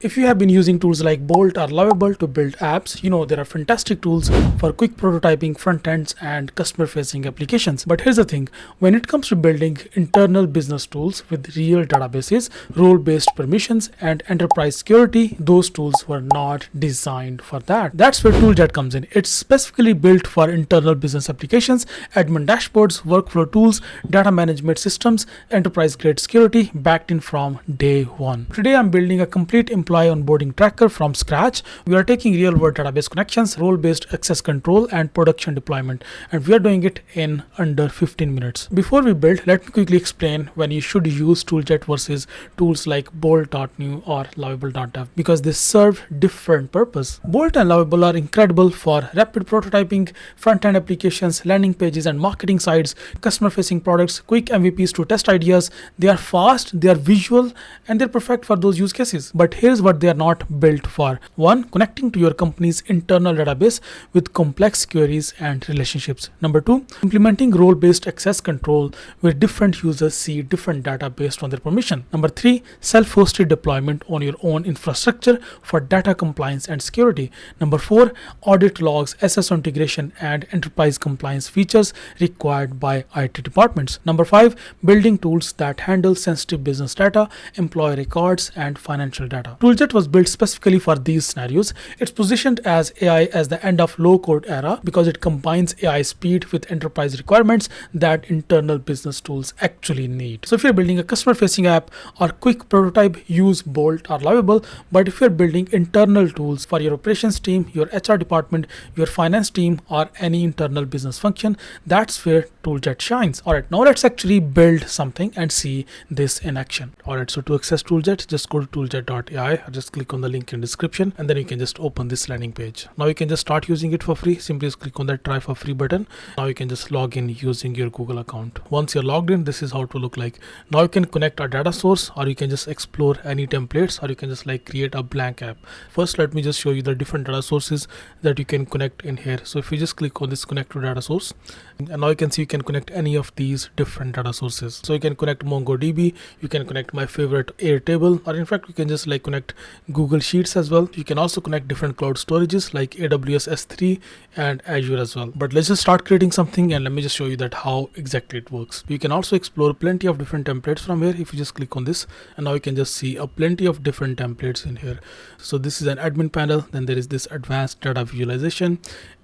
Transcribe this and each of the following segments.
If you have been using tools like Bolt or Lovable to build apps, you know there are fantastic tools for quick prototyping, front ends, and customer facing applications. But here's the thing, when it comes to building internal business tools with real databases, role based permissions, and enterprise security, those tools were not designed for that. That's where ToolJet comes in. It's specifically built for internal business applications, admin dashboards, workflow tools, data management systems, enterprise grade security, backed in from day one. Today I'm building a complete employee onboarding tracker from scratch. We are taking real world database connections, role based access control, and production deployment, and we are doing it in under 15 minutes. Before we build, let me quickly explain when you should use ToolJet versus tools like Bolt.new or Lovable.dev, because they serve different purpose. Bolt and Lovable are incredible for rapid prototyping, front-end applications, landing pages and marketing sites, customer-facing products, quick MVPs to test ideas. They are fast, they are visual, and they're perfect for those use cases. But here's what they are not built for. 1. Connecting to your company's internal database with complex queries and relationships. Number 2. Implementing role-based access control where different users see different data based on their permission. Number 3. Self-hosted deployment on your own infrastructure for data compliance and security. Number 4. Audit logs, SSO integration, and enterprise compliance features required by IT departments. Number 5. Building tools that handle sensitive business data, employee records, and financial data. ToolJet was built specifically for these scenarios. It's positioned as AI as the end of low-code era because it combines AI speed with enterprise requirements that internal business tools actually need. So if you're building a customer-facing app or quick prototype, use Bolt or Lovable. But if you're building internal tools for your operations team, your HR department, your finance team, or any internal business function, that's where ToolJet shines. Alright, now let's actually build something and see this in action. Alright, so to access ToolJet, just go to tooljet.ai or just click on the link in description, and then you can just open this landing page. Now you can just start using it for free. Simply just click on that try for free button. Now you can just log in using your Google account. Once you're logged in, this is how to look like. Now you can connect a data source, or you can just explore any templates, or you can just like create a blank app. First, let me just show you the different data sources that you can connect in here. So if you just click on this connect to data source, and now you can see you can connect any of these different data sources. So you can connect MongoDB, you can connect my favorite Airtable, or in fact you can just like connect Google Sheets as well. You can also connect different cloud storages like AWS S3 and Azure as well. But let's just start creating something, and let me just show you that how exactly it works. You can also explore plenty of different templates from here. If you just click on this, and now you can just see a plenty of different templates in here. So this is an admin panel, then there is this advanced data visualization,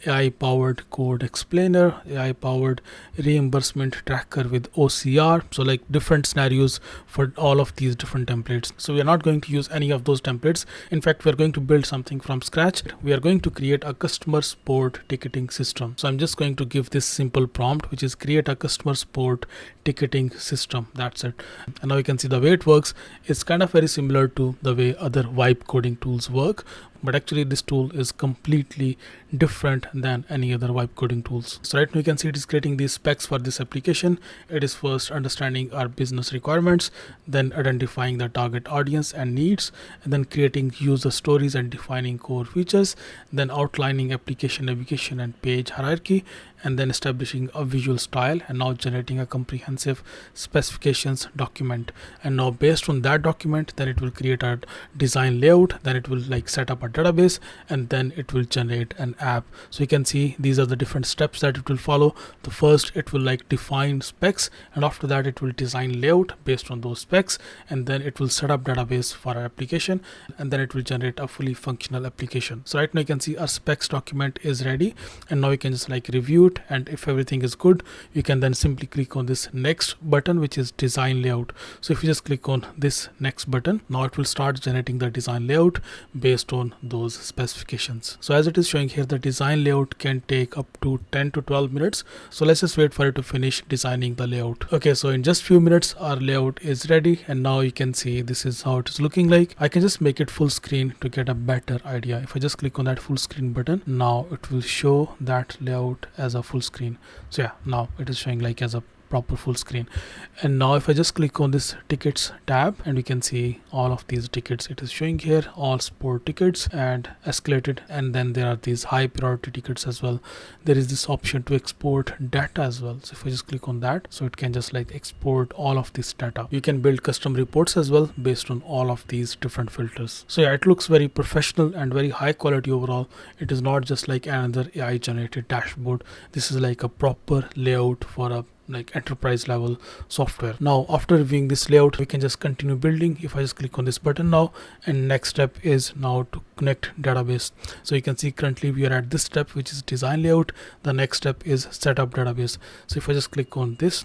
AI powered code explainer, AI powered reimbursement tracker with OCR. So like different scenarios for all of these different templates. So we are not going to use any of those templates. In fact, we are going to build something from scratch. We are going to create a customer support ticketing system. So I'm just going to give this simple prompt, which is create a customer support ticketing system. That's it. And now you can see the way it works. It's kind of very similar to the way other vibe coding tools work, but actually this tool is completely different than any other vibe coding tools. So right now you can see it is creating these specs for this application. It is first understanding our business requirements, then identifying the target audience and needs, and then creating user stories and defining core features, then outlining application navigation and page hierarchy, and then establishing a visual style, and now generating a comprehensive specifications document. And now based on that document, then it will create a design layout, then it will like set up a database, and then it will generate an app. So you can see these are the different steps that it will follow. The first, it will like define specs, and after that it will design layout based on those specs, and then it will set up database for our application, and then it will generate a fully functional application. So right now you can see our specs document is ready, and now you can just like review it, and if everything is good, you can then simply click on this next button, which is design layout. So if you just click on this next button, now it will start generating the design layout based on those specifications. So as it is showing here, the design layout can take up to 10 to 12 minutes. So let's just wait for it to finish designing the layout. Okay, so in just few minutes our layout is ready, and now you can see this is how it is looking like. I can just make it full screen to get a better idea. If I just click on that full screen button, now it will show that layout as a full screen. So yeah, now it is showing like as a proper full screen. And now if I just click on this tickets tab, and we can see all of these tickets, it is showing here all sport tickets and escalated, and then there are these high priority tickets as well. There is this option to export data as well. So if I just click on that, so it can just like export all of this data. You can build custom reports as well based on all of these different filters. So yeah, it looks very professional and very high quality overall. It is not just like another AI generated dashboard. This is like a proper layout for a like enterprise level software. Now after reviewing this layout, we can just continue building. If I just click on this button now, and next step is now to connect database. So you can see currently we are at this step, which is design layout. The next step is set up database. So if I just click on this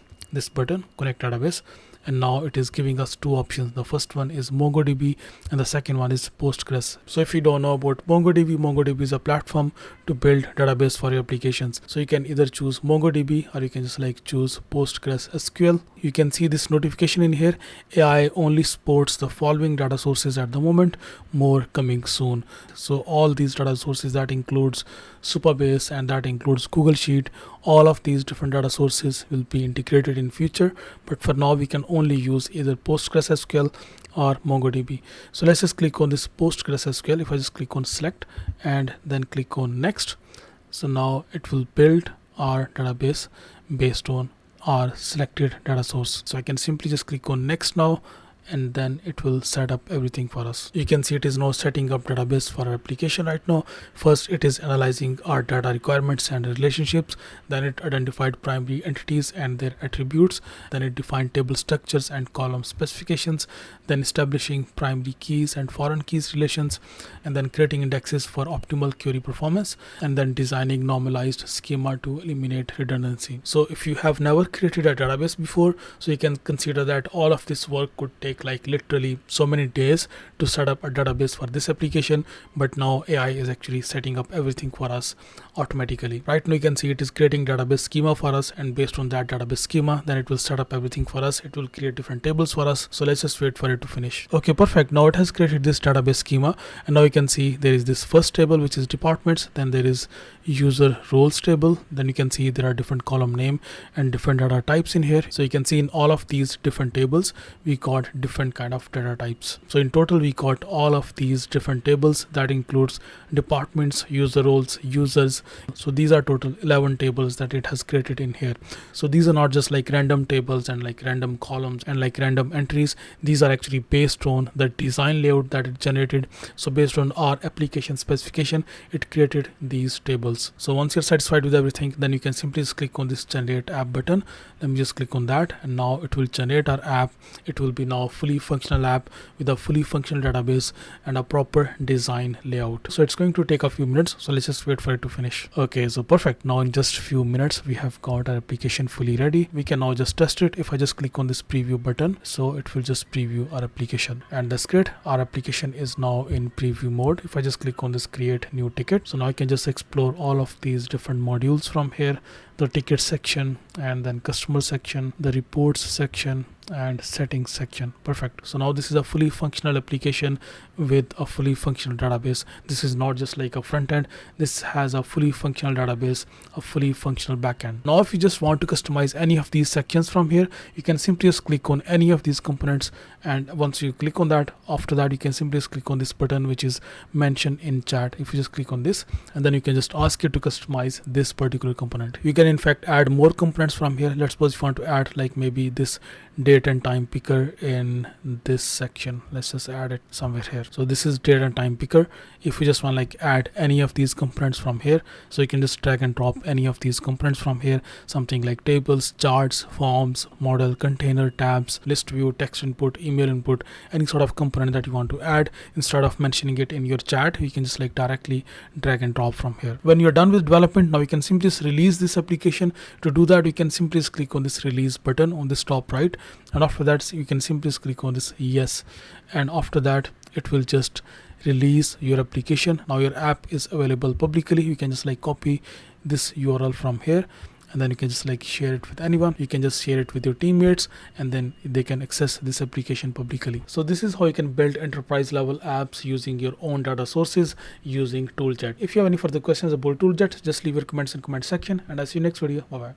button, connect database, and now it is giving us two options. The first one is MongoDB and the second one is Postgres. So if you don't know about MongoDB is a platform to build database for your applications. So you can either choose MongoDB or you can just like choose PostgreSQL. You can see this notification in here. AI only supports the following data sources at the moment, more coming soon. So all these data sources, that includes supabase and that includes Google Sheet, all of these different data sources will be integrated in future, but for now we can only use either PostgreSQL or MongoDB. So let's just click on this PostgreSQL. If I just click on select and then click on next, so now it will build our database based on our selected data source. So I can simply just click on next now, and then it will set up everything for us. You can see it is now setting up database for our application right now. First it is analyzing our data requirements and relationships, then it identified primary entities and their attributes, then it defined table structures and column specifications, then establishing primary keys and foreign keys relations, and then creating indexes for optimal query performance, and then designing normalized schema to eliminate redundancy. So if you have never created a database before, so you can consider that all of this work could take like literally so many days to set up a database for this application, but now AI is actually setting up everything for us automatically. Right now you can see it is creating database schema for us, and based on that database schema, then it will set up everything for us. It will create different tables for us. So let's just wait for it to finish. Okay, perfect. Now it has created this database schema, and now you can see there is this first table which is departments, then there is user roles table, then you can see there are different column name and different data types in here. So you can see in all of these different tables we got different kind of data types. So in total we got all of these different tables, that includes departments, user roles, users. So these are total 11 tables that it has created in here. So these are not just like random tables and like random columns and like random entries. These are actually based on the design layout that it generated. So based on our application specification, it created these tables. So once you're satisfied with everything, then you can simply just click on this generate app button. Let me just click on that, and now it will generate our app. It will be now a fully functional app with a fully functional database and a proper design layout. So it's going to take a few minutes, so let's just wait for it to finish. Okay, so perfect. Now in just a few minutes we have got our application fully ready. We can now just test it. If I just click on this preview button, so it will just preview our application, and that's great. Our application is now in preview mode. If I just click on this create new ticket, so now I can just explore all of these different modules from here, the ticket section, and then customer section, the reports section, and settings section. Perfect. So now this is a fully functional application with a fully functional database. This is not just like a front end. This has a fully functional database, a fully functional backend. Now if you just want to customize any of these sections from here, you can simply just click on any of these components, and once you click on that, after that you can simply just click on this button which is mentioned in chat. If you just click on this, and then you can just ask it to customize this particular component. You can in fact add more components from here. Let's suppose if you want to add like maybe this date and time picker in this section. Let's just add it somewhere here. So this is date and time picker. If you just want like add any of these components from here, so you can just drag and drop any of these components from here, something like tables, charts, forms, model, container, tabs, list view, text input, email input, any sort of component that you want to add. Instead of mentioning it in your chat, you can just like directly drag and drop from here. When you're done with development, now you can simply just release this application. To do that, you can simply just click on this release button on this top right, and after that you can simply just click on this yes, and after that it will just release your application. Now your app is available publicly. You can just like copy this URL from here, and then you can just like share it with anyone. You can just share it with your teammates, and then they can access this application publicly. So this is how you can build enterprise level apps using your own data sources using ToolJet. If you have any further questions about ToolJet, just leave your comments in comment section, and I'll see you next video. Bye bye.